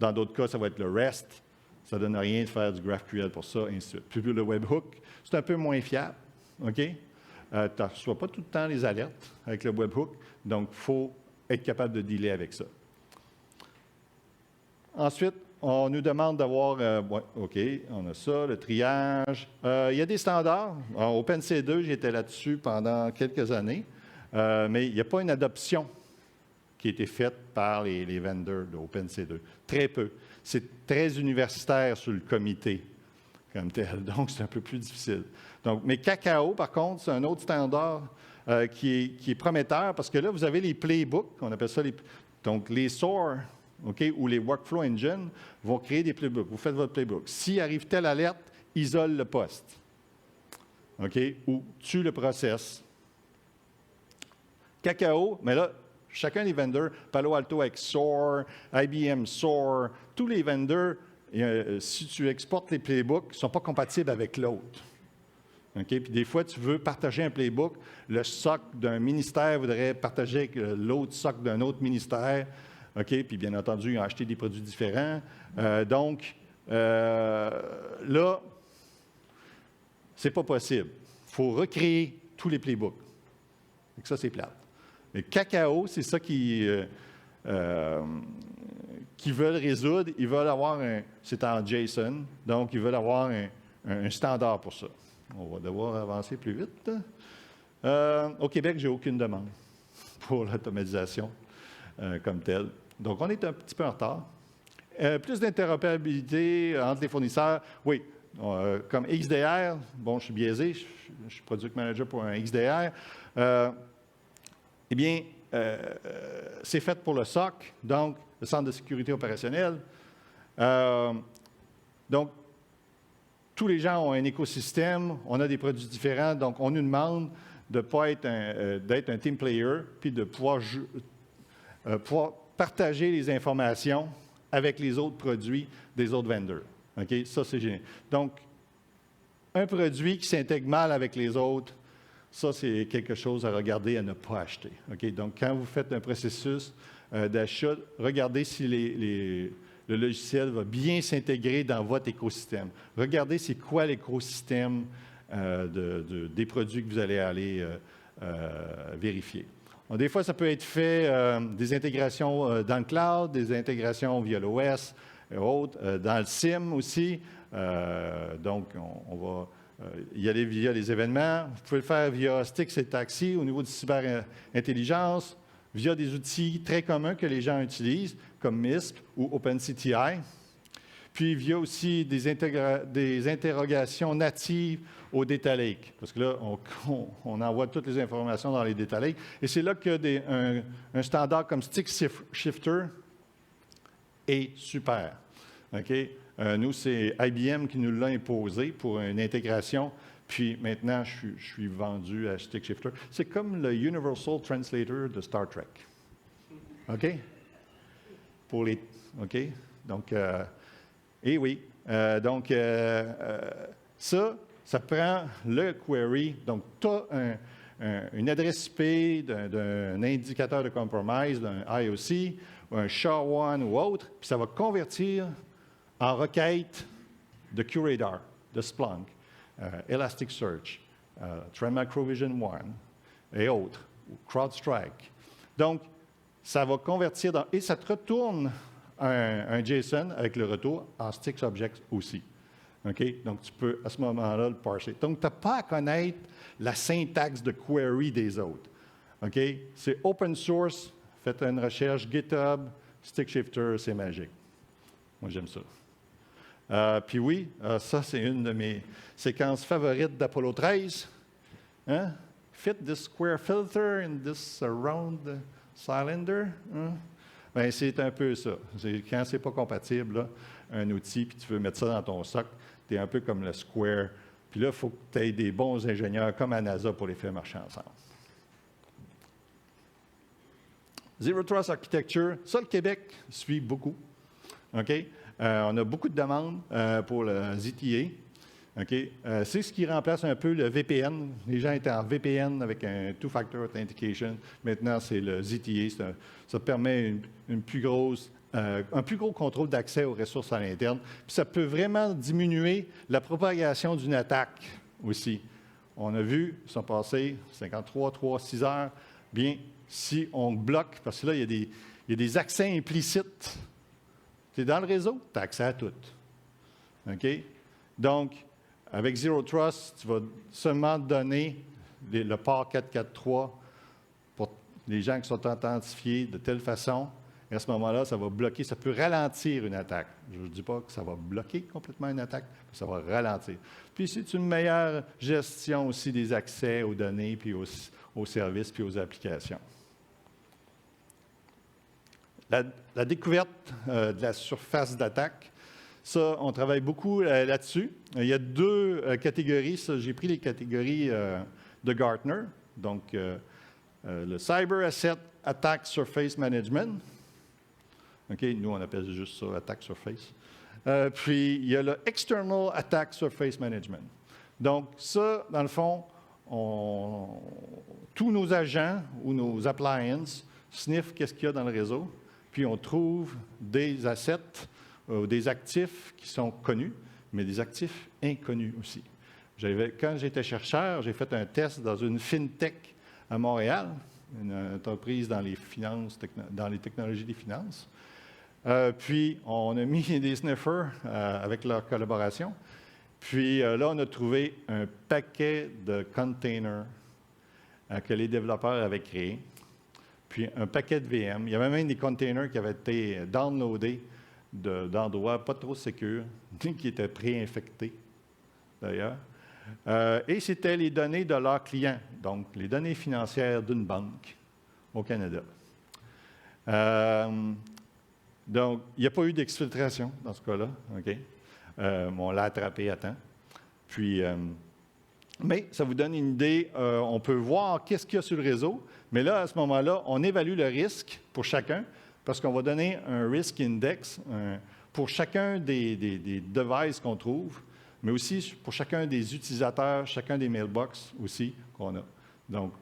Dans d'autres cas, ça va être le REST. Ça ne donne rien de faire du GraphQL pour ça, et ainsi de suite. Puis le webhook, c'est un peu moins fiable. OK? Tu ne reçois pas tout le temps les alertes avec le webhook, donc il faut être capable de dealer avec ça. Ensuite, on nous demande d'avoir, OK, on a ça, le triage. Il y a des standards. En OpenC2, j'étais là-dessus pendant quelques années, mais il n'y a pas une adoption qui a été faite par les vendors de OpenC2. Très peu. C'est très universitaire sur le comité comme tel, donc c'est un peu plus difficile. Donc, mais Cacao, par contre, c'est un autre standard qui est prometteur parce que là, vous avez les playbooks, on appelle ça donc les SOAR, OK, ou les Workflow Engine vont créer des playbooks. Vous faites votre playbook. S'il arrive telle alerte, isole le poste. OK, ou tue le process. Cacao, mais là, chacun des vendors, Palo Alto avec SOAR, IBM SOAR, tous les vendors, si tu exportes les playbooks, ils ne sont pas compatibles avec l'autre. Okay? Puis des fois, tu veux partager un playbook, le SOC d'un ministère voudrait partager avec l'autre SOC d'un autre ministère. OK? Puis bien entendu, ils ont acheté des produits différents. Donc, là, ce n'est pas possible. Il faut recréer tous les playbooks. Donc ça, c'est plate. Mais Cacao, c'est ça qu'ils veulent résoudre. Ils veulent avoir c'est en JSON, donc ils veulent avoir un standard pour ça. On va devoir avancer plus vite. Au Québec, je n'ai aucune demande pour l'automatisation comme telle. Donc, on est un petit peu en retard. Plus d'interopérabilité entre les fournisseurs. Oui, comme XDR, bon, je suis biaisé, je suis Product Manager pour un XDR. Eh bien, c'est fait pour le SOC, donc le Centre de sécurité opérationnelle. Donc, tous les gens ont un écosystème, on a des produits différents, donc on nous demande de pas être d'être un team player, puis de pouvoir partager les informations avec les autres produits des autres vendors. OK? Ça, c'est génial. Donc, un produit qui s'intègre mal avec les autres, Ça, c'est quelque chose à regarder, à ne pas acheter. Okay? Donc, quand vous faites un processus d'achat, regardez si le logiciel va bien s'intégrer dans votre écosystème. Regardez c'est quoi l'écosystème des produits que vous allez aller vérifier. Donc, des fois, ça peut être fait des intégrations dans le cloud, des intégrations via l'OS et autres, dans le SIM aussi. Donc, on va y aller via les événements. Vous pouvez le faire via Stix et Taxi au niveau de cyberintelligence, via des outils très communs que les gens utilisent, comme MISP ou OpenCTI. Puis via aussi des interrogations natives au Data Lake, parce que là, on envoie toutes les informations dans les Data Lake. Et c'est là que un standard comme StickShifter est super. Okay? Nous, c'est IBM qui nous l'a imposé pour une intégration. Puis maintenant, je suis vendu à StickShifter. C'est comme le Universal Translator de Star Trek. OK? OK? Donc, et oui. Donc, ça prend le query. Donc, tu as une adresse IP d'un indicateur de compromise, d'un IOC, ou un SHA-1 ou autre, puis ça va convertir en requête de QRadar, de Splunk, Elasticsearch, Trend Macrovision 1 et autres, ou CrowdStrike. Donc, ça va convertir et ça te retourne un JSON avec le retour en StickObject aussi. Okay? Donc, tu peux à ce moment-là le parser. Donc, tu n'as pas à connaître la syntaxe de query des autres. Okay? C'est open source, faites une recherche, GitHub, StickShifter, c'est magique. Moi, j'aime ça. Puis oui, ça, c'est une de mes séquences favorites d'Apollo 13. Hein? Fit this square filter in this round cylinder. Hein? Bien, c'est un peu ça. Quand ce n'est pas compatible, là, un outil, puis tu veux mettre ça dans ton socle, tu es un peu comme le square. Puis là, il faut que tu aies des bons ingénieurs comme à NASA pour les faire marcher ensemble. Zero Trust Architecture, ça, le Québec suit beaucoup. OK? On a beaucoup de demandes pour le ZTA. Okay? C'est ce qui remplace un peu le VPN. Les gens étaient en VPN avec un Two-Factor Authentication. Maintenant, c'est le ZTA. Ça permet un plus gros contrôle d'accès aux ressources à l'interne. Puis ça peut vraiment diminuer la propagation d'une attaque aussi. On a vu, ils sont passés 53, 3, 6 heures. Bien, si on bloque, parce que là, il y a des accès implicites. Tu es dans le réseau, tu as accès à tout. OK? Donc, avec Zero Trust, tu vas seulement donner le port 443 pour les gens qui sont authentifiés de telle façon. Et à ce moment-là, ça va bloquer, ça peut ralentir une attaque. Je ne dis pas que ça va bloquer complètement une attaque, mais ça va ralentir. Puis c'est une meilleure gestion aussi des accès aux données, puis aux services, puis aux applications. La découverte de la surface d'attaque, ça, on travaille beaucoup là-dessus. Il y a deux catégories. J'ai pris les catégories de Gartner, donc le Cyber Asset Attack Surface Management. OK, nous, on appelle juste ça Attack Surface. Puis, il y a le External Attack Surface Management. Donc, ça, dans le fond, tous nos agents ou nos appliances sniffent qu'est-ce qu'il y a dans le réseau, puis on trouve des assets des actifs qui sont connus, mais des actifs inconnus aussi. Quand j'étais chercheur, j'ai fait un test dans une FinTech à Montréal, une entreprise dans les finances, dans les technologies des finances. Puis, on a mis des sniffers avec leur collaboration. Puis là, on a trouvé un paquet de containers que les développeurs avaient créés, puis un paquet de VM. Il y avait même des containers qui avaient été downloadés d'endroits pas trop sécurs, qui étaient préinfectés, d'ailleurs. Et c'était les données de leurs clients, donc les données financières d'une banque au Canada. Donc, il n'y a pas eu d'exfiltration dans ce cas-là. OK? On l'a attrapé à temps. Puis, mais ça vous donne une idée. On peut voir qu'est-ce qu'il y a sur le réseau. Mais là, à ce moment-là, on évalue le risque pour chacun parce qu'on va donner un risk index pour chacun des devices qu'on trouve, mais aussi pour chacun des utilisateurs, chacun des mailbox aussi qu'on a. Donc,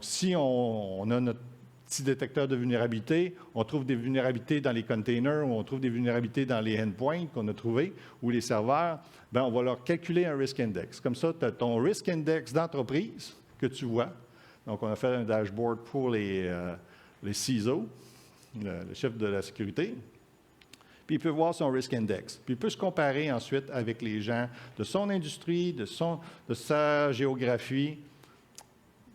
si on a notre petit détecteur de vulnérabilité, on trouve des vulnérabilités dans les containers, ou on trouve des vulnérabilités dans les endpoints qu'on a trouvés, ou les serveurs, bien, on va leur calculer un risk index. Comme ça, tu as ton risk index d'entreprise que tu vois. Donc, on a fait un dashboard pour les CISO, le chef de la sécurité. Puis, il peut voir son risk index. Puis, il peut se comparer ensuite avec les gens de son industrie, de sa géographie.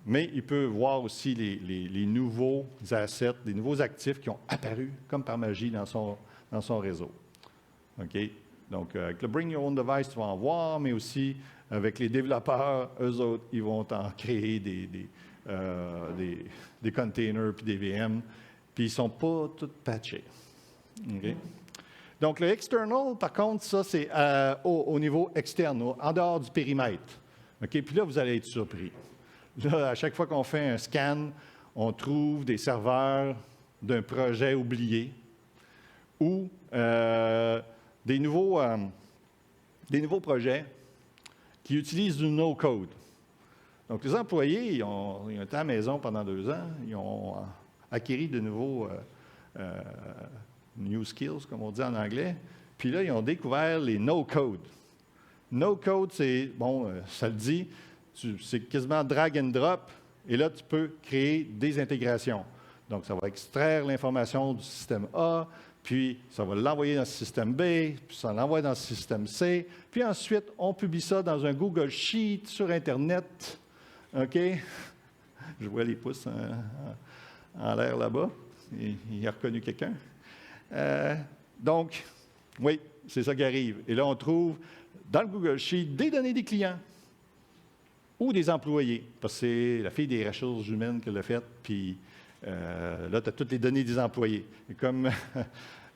Mais il peut voir aussi les nouveaux assets, les nouveaux actifs qui ont apparu comme par magie dans son réseau. OK? Donc, avec le Bring Your Own Device, tu vas en voir, mais aussi avec les développeurs, eux autres, ils vont en créer des containers puis des VM, puis ils ne sont pas tous patchés. OK? Donc, le external, par contre, ça, c'est au niveau externe, en dehors du périmètre. OK? Puis là, vous allez être surpris. Là, à chaque fois qu'on fait un scan, on trouve des serveurs d'un projet oublié ou des nouveaux projets qui utilisent du no-code. Donc, les employés, ils ont été à la maison pendant 2 ans, ils ont acquis de nouveaux new skills, comme on dit en anglais, puis là, ils ont découvert les no-code. No-code, c'est, bon, ça le dit, c'est quasiment drag and drop, et là, tu peux créer des intégrations. Donc, ça va extraire l'information du système A, puis ça va l'envoyer dans le système B, puis ça l'envoie dans le système C, puis ensuite, on publie ça dans un Google Sheet sur Internet. OK? Je vois les pouces en l'air là-bas. Il a reconnu quelqu'un. Donc, oui, c'est ça qui arrive. Et là, on trouve dans le Google Sheet des données des clients ou des employés, parce que c'est la fille des ressources humaines qui l'a fait, puis là, tu as toutes les données des employés. Et comme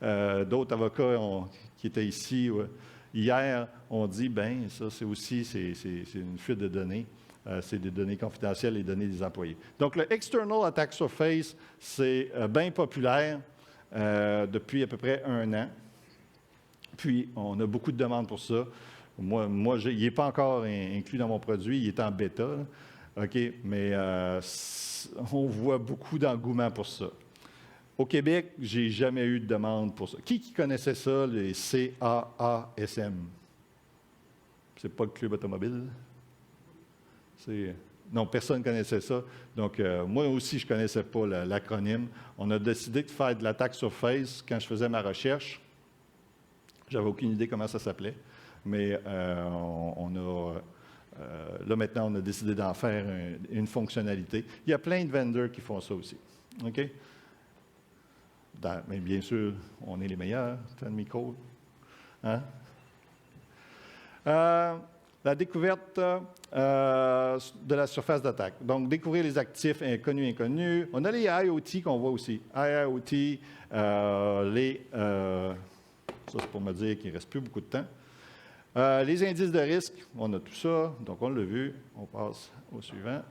d'autres avocats qui étaient ici hier ont dit, bien, ça, c'est aussi une fuite de données. C'est des données confidentielles, les données des employés. Donc, le External Attack Surface, c'est bien populaire depuis à peu près 1 an. Puis, on a beaucoup de demandes pour ça. Moi il n'est pas encore inclus dans mon produit, il est en bêta. Là. OK, mais on voit beaucoup d'engouement pour ça. Au Québec, je n'ai jamais eu de demande pour ça. Qui connaissait ça, les CAASM? C'est pas le club automobile? Non, personne ne connaissait ça. Donc, moi aussi, je ne connaissais pas l'acronyme. On a décidé de faire de l'attaque surface quand je faisais ma recherche. J'avais aucune idée comment ça s'appelait. Mais là, maintenant, on a décidé d'en faire une fonctionnalité. Il y a plein de vendors qui font ça aussi. OK? Mais bien sûr, on est les meilleurs, Tenmicode. Hein? La découverte de la surface d'attaque. Donc, découvrir les actifs inconnus. On a les IoT qu'on voit aussi. IoT, ça c'est pour me dire qu'il ne reste plus beaucoup de temps. Les indices de risque, on a tout ça, donc on l'a vu. On passe au suivant.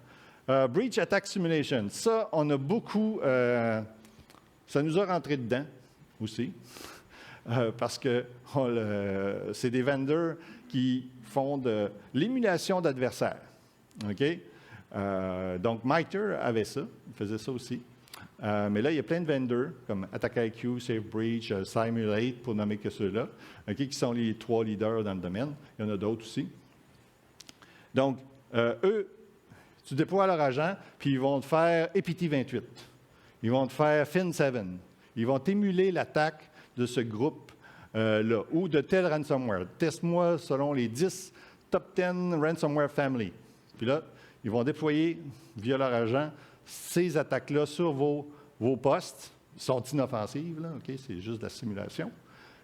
Breach Attack Simulation. Ça, on a beaucoup... ça nous a rentré dedans aussi, parce que c'est des vendors qui font de l'émulation d'adversaires. OK? Donc, MITRE avait ça, il faisait ça aussi. Mais là, il y a plein de vendors, comme AttackIQ, SafeBreach, Simulate, pour nommer que ceux-là, qui sont les 3 leaders dans le domaine. Il y en a d'autres aussi. Donc, eux, tu déploies leur agent, puis ils vont te faire APT28. Ils vont te faire Fin7. Ils vont émuler l'attaque de ce groupe-là, ou de tel ransomware. Teste-moi selon les 10 top 10 ransomware family. Puis là, ils vont déployer, via leur agent, ces attaques-là sur vos postes. Ils sont inoffensives, là, OK? C'est juste de la simulation.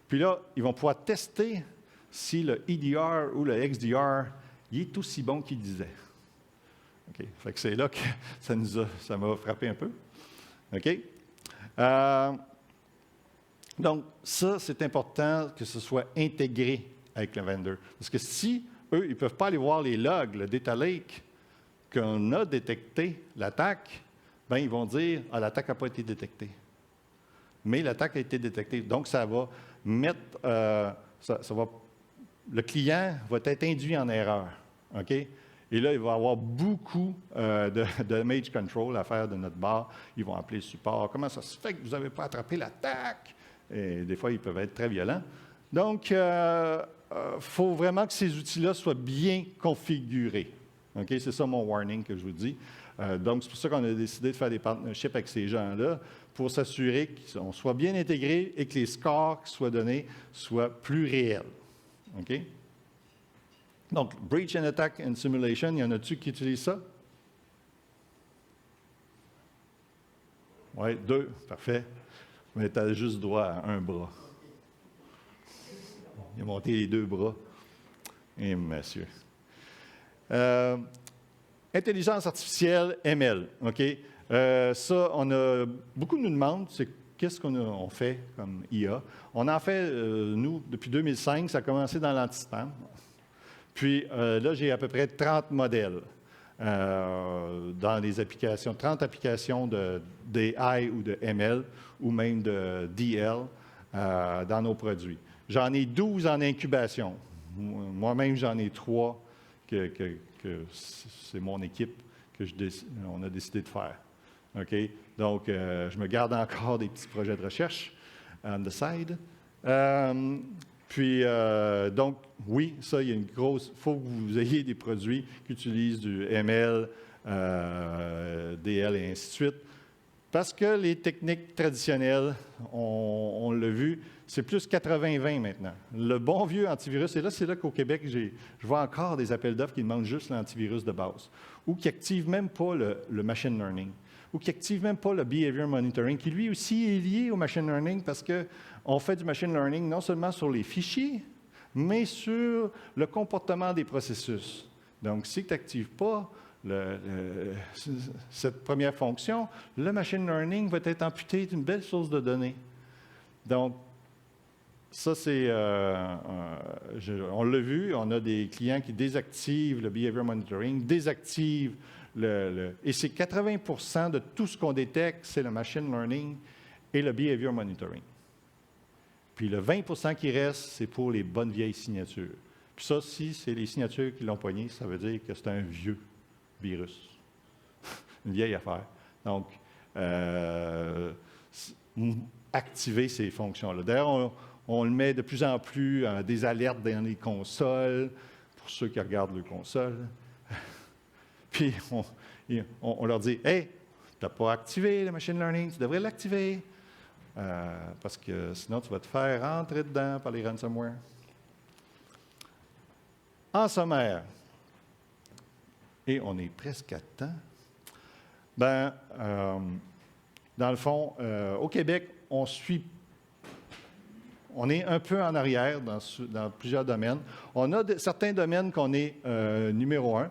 Puis là, ils vont pouvoir tester si le EDR ou le XDR il est aussi bon qu'il disait. OK? Fait que c'est là que ça m'a frappé un peu. OK? Donc, ça, c'est important que ce soit intégré avec le vendor. Parce que si, eux, ils ne peuvent pas aller voir les logs, le data lake, qu'on a détecté l'attaque, bien, ils vont dire « Ah, l'attaque n'a pas été détectée. » Mais l'attaque a été détectée. Donc, ça va mettre... le client va être induit en erreur. OK? Et là, il va y avoir beaucoup de damage control à faire de notre bar. Ils vont appeler le support. Comment ça se fait que vous n'avez pas attrapé l'attaque? Et des fois, ils peuvent être très violents. Donc, il faut vraiment que ces outils-là soient bien configurés. Okay? C'est ça mon warning que je vous dis. Donc, c'est pour ça qu'on a décidé de faire des partnerships avec ces gens-là pour s'assurer qu'on soit bien intégrés et que les scores qui soient donnés soient plus réels. OK? Donc, Breach and Attack and Simulation, il y en a-tu qui utilisent ça? Oui, 2, parfait. Mais tu as juste droit à un bras. Il a monté les 2 bras. Et monsieur. Intelligence artificielle, ML. OK? Ça, beaucoup nous demandent, c'est qu'est-ce qu'on fait comme IA. On en fait, nous, depuis 2005, ça a commencé dans l'anti-spam. Puis là, j'ai à peu près 30 modèles dans les applications, 30 applications d'AI ou de ML ou même de DL dans nos produits. J'en ai 12 en incubation. Moi-même, j'en ai 3 que c'est mon équipe on a décidé de faire. OK? Donc, je me garde encore des petits projets de recherche on the side. Donc, oui, ça, il y a une grosse... Il faut que vous ayez des produits qui utilisent du ML, DL et ainsi de suite. Parce que les techniques traditionnelles, on l'a vu, c'est plus 80-20 maintenant. Le bon vieux antivirus, et là, c'est là qu'au Québec, je vois encore des appels d'offres qui demandent juste l'antivirus de base, ou qui n'activent même pas le machine learning, ou qui n'activent même pas le behavior monitoring, qui lui aussi est lié au machine learning parce qu'on fait du machine learning non seulement sur les fichiers, mais sur le comportement des processus. Donc, si tu n'actives pas cette première fonction, le machine learning va être amputé d'une belle source de données. Donc, ça, c'est... on l'a vu, on a des clients qui désactivent le behavior monitoring, désactivent et c'est 80% de tout ce qu'on détecte, c'est le machine learning et le behavior monitoring. Puis le 20% qui reste, c'est pour les bonnes vieilles signatures. Puis ça, si c'est les signatures qui l'ont poigné, ça veut dire que c'est un vieux virus. Une vieille affaire. Donc, activer ces fonctions-là. D'ailleurs, on le met de plus en plus des alertes dans les consoles, pour ceux qui regardent les consoles. Puis, on leur dit « Hey, tu n'as pas activé le machine learning, tu devrais l'activer. Parce que sinon, tu vas te faire rentrer dedans par les ransomware. » En sommaire, et on est presque à temps, dans le fond, au Québec, on est un peu en arrière dans plusieurs domaines. On a certains domaines qu'on est numéro 1.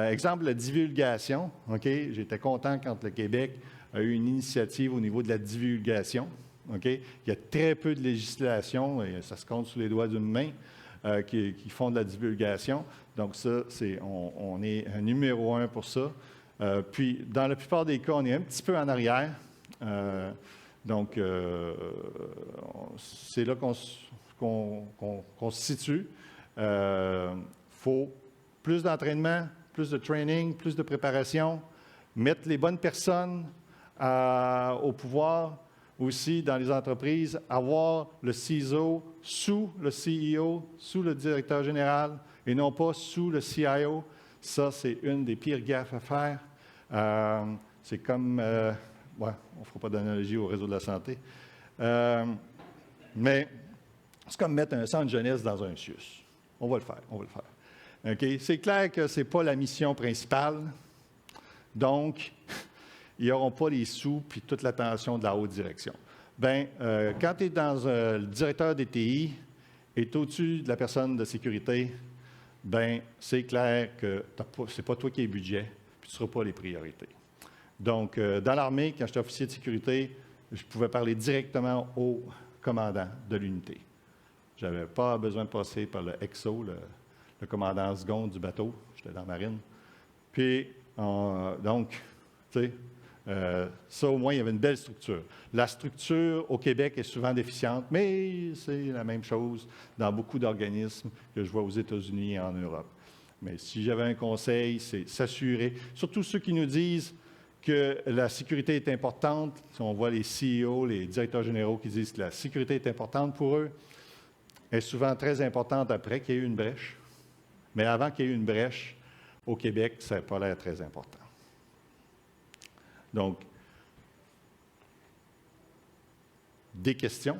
Exemple, la divulgation. Okay? J'étais content quand le Québec a eu une initiative au niveau de la divulgation. Okay? Il y a très peu de législation, et ça se compte sous les doigts d'une main, qui font de la divulgation. Donc ça, on est un numéro 1 pour ça. Puis, dans la plupart des cas, on est un petit peu en arrière. Donc, c'est là qu'on se situe. Faut plus d'entraînement, plus de training, plus de préparation, mettre les bonnes personnes au pouvoir aussi dans les entreprises, avoir le CISO sous le CEO, sous le directeur général et non pas sous le CIO. Ça, c'est une des pires gaffes à faire. C'est comme... on ne fera pas d'analogie au réseau de la santé. Mais c'est comme mettre un centre jeunesse dans un CIUS. On va le faire. Okay? C'est clair que ce n'est pas la mission principale. Donc, ils n'auront pas les sous puis toute l'attention de la haute direction. Quand tu es dans le directeur des TI et au-dessus de la personne de sécurité, c'est clair que ce n'est pas toi qui es budget, puis tu ne seras pas les priorités. Donc, dans l'armée, quand j'étais officier de sécurité, je pouvais parler directement au commandant de l'unité. Je n'avais pas besoin de passer par le XO, le commandant second du bateau. J'étais dans la marine. Puis, donc, tu sais, ça, au moins, il y avait une belle structure. La structure au Québec est souvent déficiente, mais c'est la même chose dans beaucoup d'organismes que je vois aux États-Unis et en Europe. Mais si j'avais un conseil, c'est s'assurer, surtout ceux qui nous disent que la sécurité est importante, si on voit les CEO, les directeurs généraux qui disent que la sécurité est importante pour eux, elle est souvent très importante après qu'il y ait eu une brèche. Mais avant qu'il y ait eu une brèche, au Québec, ça n'a pas l'air très important. Donc, des questions?